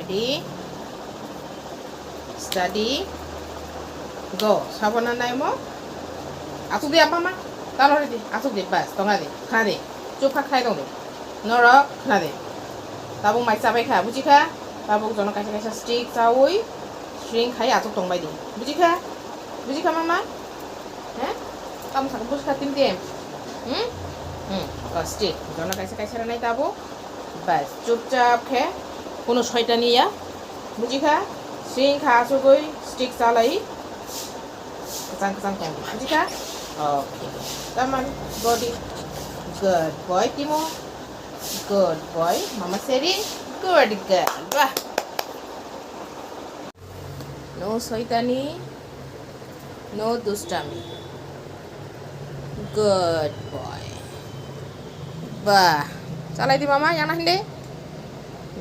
ready steady go sabona nai mo asuk di apa mah taruh di asuk di bas tengah di kena di cup khai dong di norok kena di tabung mai cabai kha buji kha tabung jono kaisa kaisa stick cawi string khai asuk tong bai di buji kha mama heh kamu sakit bus kha tim tim stick jono kaisa kaisa nai tabung bas চুপচাপ খে কোনো শয়তানি ইয়া বুঝি খা সিং খা আসুগই stick চালাই কাঁচাং কাঁচাং কেন বুঝি খা ওকে কামান body good boy Timo good boy মামা সেরিন গুড গার্ল বাহ নো শয়তানি নো দুষ্টামি গুড বয় বাহ চালাই দি মামা yang nah deh